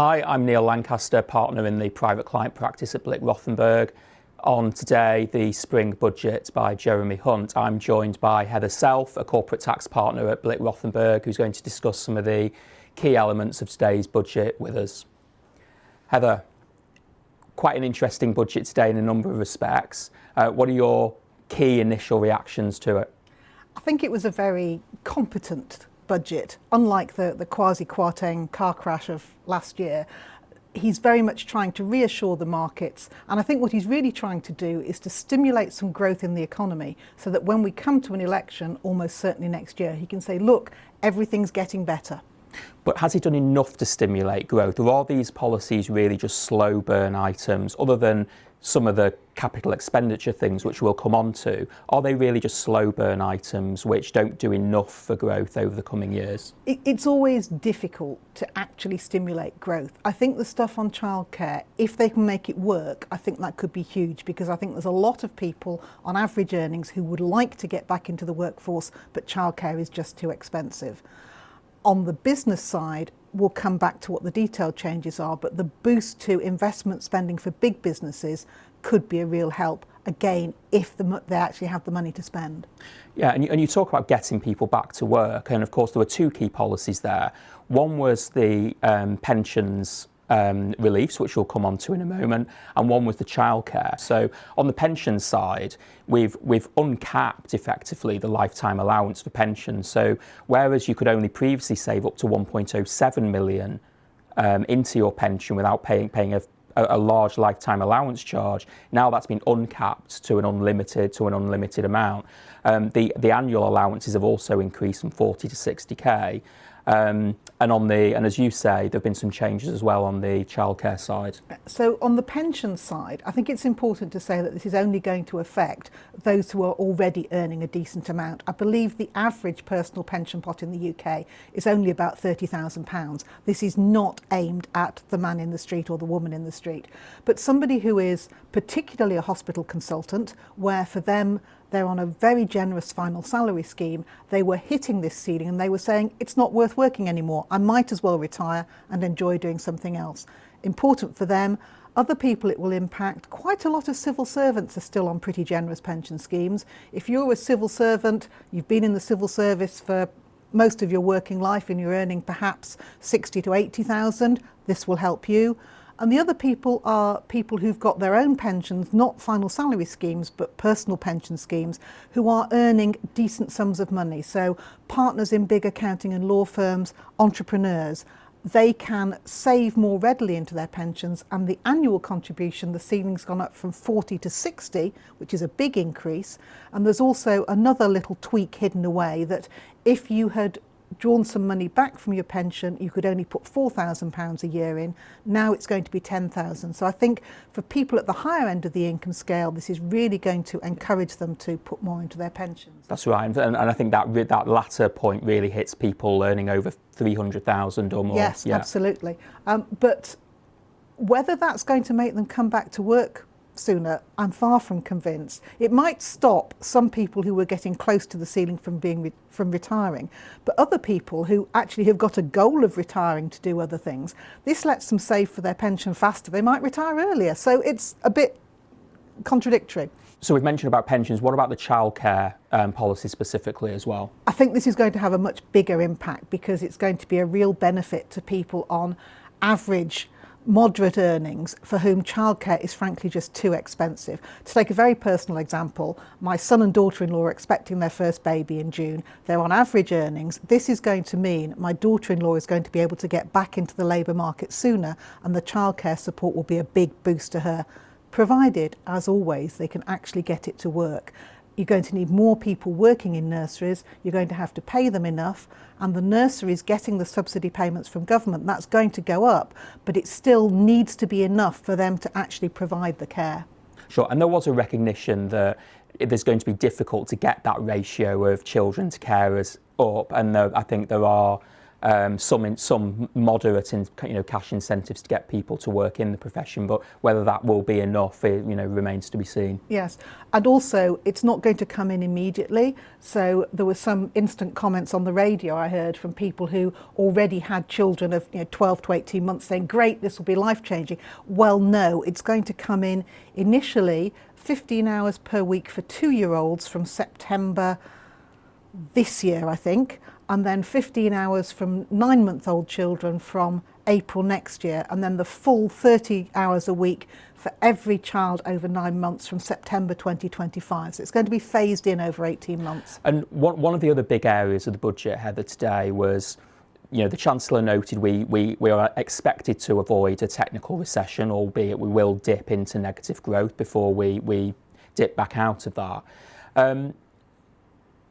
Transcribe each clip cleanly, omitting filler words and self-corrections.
Hi, I'm Neil Lancaster, partner in the private client practice at Blick Rothenberg. On today, the spring budget by Jeremy Hunt, I'm joined by Heather Self, a corporate tax partner at Blick Rothenberg, who's going to discuss some of the key elements of today's budget with us. Heather, quite an interesting budget today in a number of respects. What are your key initial reactions to it? I think it was a very competent budget. Unlike the Kwasi Kwarteng car crash of last year, he's very much trying to reassure the markets, and I think what he's really trying to do is to stimulate some growth in the economy so that when we come to an election, almost certainly next year, he can say, look, everything's getting better. But has he done enough to stimulate growth, or are these policies really just slow burn items, other than some of the capital expenditure things which we'll come on to? Are they really just slow burn items which don't do enough for growth over the coming years? It's always difficult to actually stimulate growth. I think the stuff on childcare, if they can make it work, I think that could be huge, because I think there's a lot of people on average earnings who would like to get back into the workforce, but childcare is just too expensive. On the business side, we'll come back to what the detailed changes are, but the boost to investment spending for big businesses could be a real help, again, if they actually have the money to spend. Yeah, and you talk about getting people back to work, and of course there were two key policies there. One was the pensions reliefs, which we'll come on to in a moment, and one was the childcare. So on the pension side, we've uncapped effectively the lifetime allowance for pensions. So whereas you could only previously save up to 1.07 million into your pension without paying a large lifetime allowance charge, now that's been uncapped to an unlimited amount. The annual allowances have also increased from 40 to 60k. And as you say, there have been some changes as well on the childcare side. So on the pension side, I think it's important to say that this is only going to affect those who are already earning a decent amount. I believe the average personal pension pot in the UK is only about £30,000. This is not aimed at the man in the street or the woman in the street, but somebody who is particularly a hospital consultant, where for them, they're on a very generous final salary scheme. They were hitting this ceiling and they were saying, it's not worth working anymore. I might as well retire and enjoy doing something else. Important for them. Other people it will impact. Quite a lot of civil servants are still on pretty generous pension schemes. If you're a civil servant, you've been in the civil service for most of your working life and you're earning perhaps 60 to 80,000, this will help you. And the other people are people who've got their own pensions, not final salary schemes, but personal pension schemes, who are earning decent sums of money. So partners in big accounting and law firms, entrepreneurs, they can save more readily into their pensions, and the annual contribution, the ceiling's gone up from 40 to 60, which is a big increase. And there's also another little tweak hidden away, that if you had drawn some money back from your pension, you could only put £4,000 a year in. Now it's going to be 10,000. So I think for people at the higher end of the income scale, this is really going to encourage them to put more into their pensions. That's right, and I think that latter point really hits people earning over 300,000 or more. Yes, yeah. Absolutely. But whether that's going to make them come back to work sooner, I'm far from convinced. It might stop some people who were getting close to the ceiling from retiring, but other people who actually have got a goal of retiring to do other things, this lets them save for their pension faster. They might retire earlier, so it's a bit contradictory. So we've mentioned about pensions. What about the childcare policy specifically as well? I think this is going to have a much bigger impact, because it's going to be a real benefit to people on average moderate earnings for whom childcare is frankly just too expensive. To take a very personal example, my son and daughter-in-law are expecting their first baby in June. They're on average earnings. This is going to mean my daughter-in-law is going to be able to get back into the labour market sooner, and the childcare support will be a big boost to her, provided, as always, they can actually get it to work. You're going to need more people working in nurseries, you're going to have to pay them enough, and the nurseries getting the subsidy payments from government, that's going to go up, but it still needs to be enough for them to actually provide the care. Sure, and there was a recognition that there's going to be difficult to get that ratio of children to carers up, and I think there are some moderate cash incentives to get people to work in the profession, but whether that will be enough, remains to be seen. Yes, and also it's not going to come in immediately. So there were some instant comments on the radio I heard from people who already had children of 12 to 18 months saying, great, this will be life-changing. Well, no, it's going to come in initially 15 hours per week for 2-year-olds from September this year, I think, and then 15 hours from 9-month-old children from April next year, and then the full 30 hours a week for every child over 9 months from September 2025. So it's going to be phased in over 18 months. And one of the other big areas of the budget, Heather, today was, the Chancellor noted we are expected to avoid a technical recession, albeit we will dip into negative growth before we dip back out of that.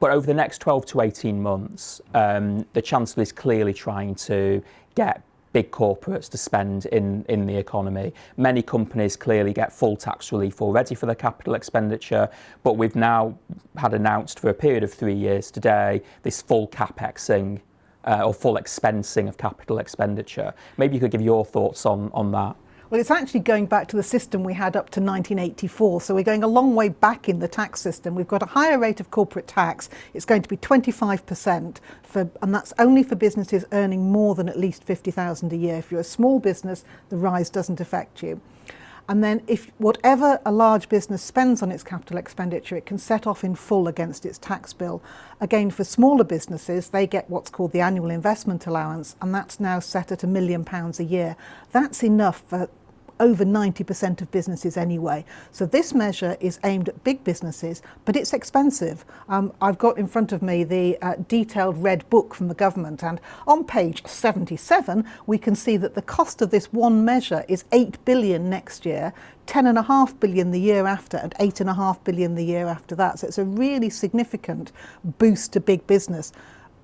But over the next 12 to 18 months, the Chancellor is clearly trying to get big corporates to spend in the economy. Many companies clearly get full tax relief already for their capital expenditure, but we've now had announced for a period of 3 years today this full capexing or full expensing of capital expenditure. Maybe you could give your thoughts on that. Well, it's actually going back to the system we had up to 1984. So we're going a long way back in the tax system. We've got a higher rate of corporate tax. It's going to be 25%, and that's only for businesses earning more than at least 50,000 a year. If you're a small business, the rise doesn't affect you. And then if whatever a large business spends on its capital expenditure, it can set off in full against its tax bill. Again, for smaller businesses, they get what's called the annual investment allowance, and that's now set at £1 million a year. That's enough for over 90% of businesses anyway. So this measure is aimed at big businesses, but it's expensive. I've got in front of me the detailed red book from the government, and on page 77 we can see that the cost of this one measure is 8 billion next year, 10.5 billion the year after, and 8.5 billion the year after that. So it's a really significant boost to big business.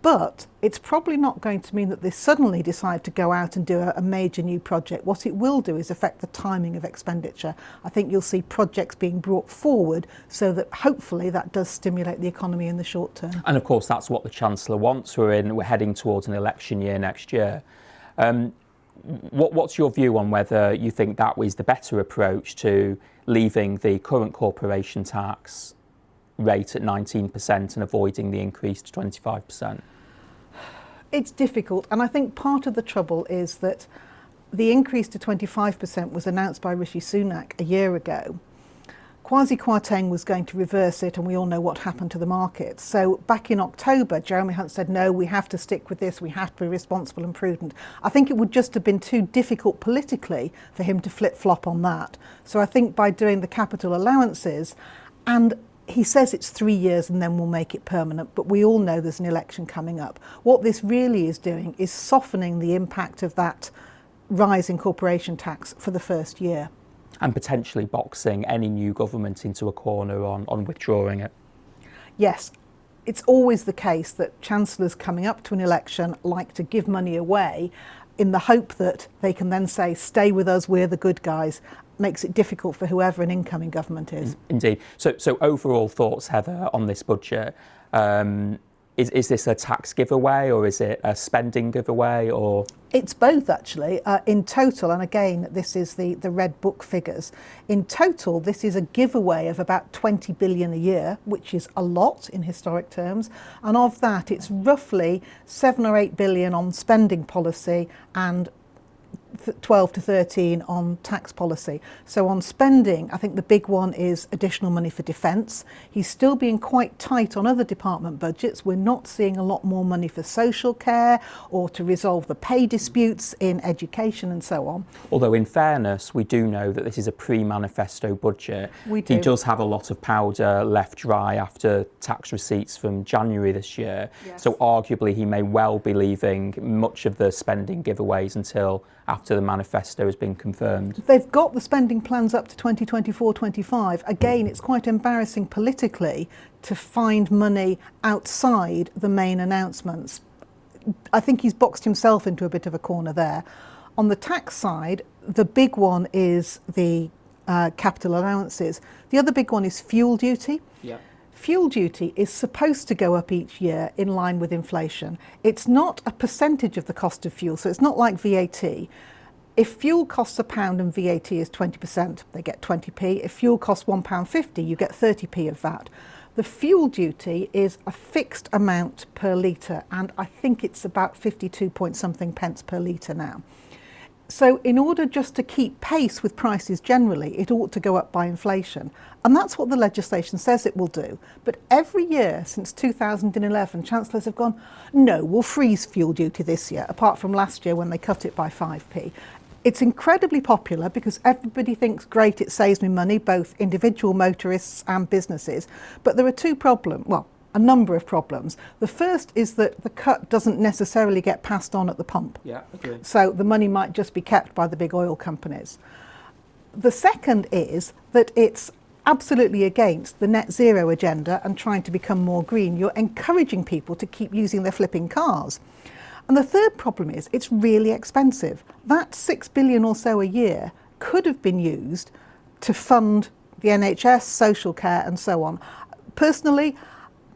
But it's probably not going to mean that they suddenly decide to go out and do a major new project. What it will do is affect the timing of expenditure. I think you'll see projects being brought forward so that hopefully that does stimulate the economy in the short term. And of course, that's what the Chancellor wants. We're heading towards an election year next year. What's your view on whether you think that was the better approach to leaving the current corporation tax rate at 19% and avoiding the increase to 25%? It's difficult, and I think part of the trouble is that the increase to 25% was announced by Rishi Sunak a year ago. Kwasi Kwarteng was going to reverse it, and we all know what happened to the market. So back in October, Jeremy Hunt said, no, we have to stick with this, we have to be responsible and prudent. I think it would just have been too difficult politically for him to flip-flop on that. So I think by doing the capital allowances, and he says it's 3 years and then we'll make it permanent, but we all know there's an election coming up. What this really is doing is softening the impact of that rise in corporation tax for the first year. And potentially boxing any new government into a corner on withdrawing it. Yes, it's always the case that chancellors coming up to an election like to give money away in the hope that they can then say, stay with us, we're the good guys. Makes it difficult for whoever an incoming government is. Indeed. So overall thoughts, Heather, on this budget. Is this a tax giveaway or is it a spending giveaway? Or it's both, actually. In total, and again, this is the Red Book figures. In total, this is a giveaway of about 20 billion a year, which is a lot in historic terms. And of that, it's roughly 7 or 8 billion on spending policy and 12 to 13 on tax policy. So on spending, I think the big one is additional money for defence. He's still being quite tight on other department budgets. We're not seeing a lot more money for social care or to resolve the pay disputes in education and so on. Although in fairness, we do know that this is a pre-manifesto budget. We do. He does have a lot of powder left dry after tax receipts from January this year. Yes. So arguably he may well be leaving much of the spending giveaways until after the manifesto has been confirmed. They've got the spending plans up to 2024-25. Again, it's quite embarrassing politically to find money outside the main announcements. I think he's boxed himself into a bit of a corner there. On the tax side, the big one is the capital allowances. The other big one is fuel duty. Yeah. Fuel duty is supposed to go up each year in line with inflation. It's not a percentage of the cost of fuel, so it's not like VAT. If fuel costs £1 and VAT is 20%, they get 20p. If fuel costs £1.50, you get 30p of VAT. The fuel duty is a fixed amount per litre, and I think it's about 52 point something pence per litre now. So in order just to keep pace with prices generally, it ought to go up by inflation. And that's what the legislation says it will do. But every year since 2011, chancellors have gone, no, we'll freeze fuel duty this year, apart from last year when they cut it by 5p. It's incredibly popular because everybody thinks, great, it saves me money, both individual motorists and businesses. But there are two problems, well, a number of problems. The first is that the cut doesn't necessarily get passed on at the pump. Yeah, okay. So the money might just be kept by the big oil companies. The second is that it's absolutely against the net zero agenda and trying to become more green. You're encouraging people to keep using their flipping cars. And the third problem is it's really expensive. That £6 billion or so a year could have been used to fund the NHS, social care and so on. Personally,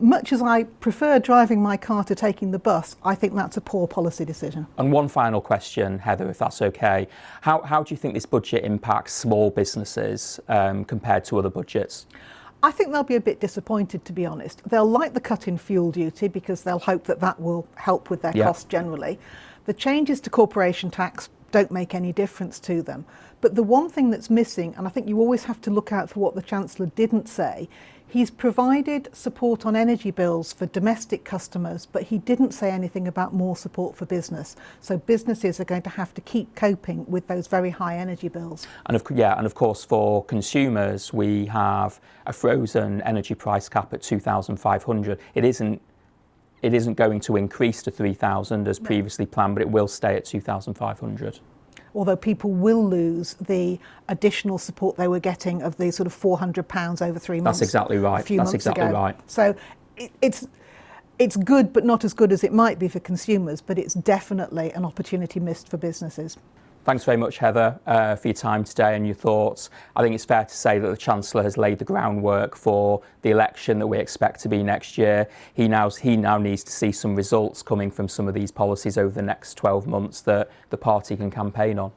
much as I prefer driving my car to taking the bus, I think that's a poor policy decision. And one final question, Heather, if that's okay. How do you think this budget impacts small businesses compared to other budgets? I think they'll be a bit disappointed, to be honest. They'll like the cut in fuel duty because they'll hope that that will help with their costs generally. The changes to corporation tax don't make any difference to them. But the one thing that's missing, and I think you always have to look out for what the Chancellor didn't say, he's provided support on energy bills for domestic customers, but he didn't say anything about more support for business. So businesses are going to have to keep coping with those very high energy bills. And of course for consumers, we have a frozen energy price cap at 2,500. It isn't going to increase to 3,000 as previously planned, but it will stay at 2,500. Although people will lose the additional support they were getting of the sort of £400 over 3 months. That's exactly right. That's exactly right. So it's good, but not as good as it might be for consumers, but it's definitely an opportunity missed for businesses. Thanks very much, Heather, for your time today and your thoughts. I think it's fair to say that the Chancellor has laid the groundwork for the election that we expect to be next year. He now needs to see some results coming from some of these policies over the next 12 months that the party can campaign on.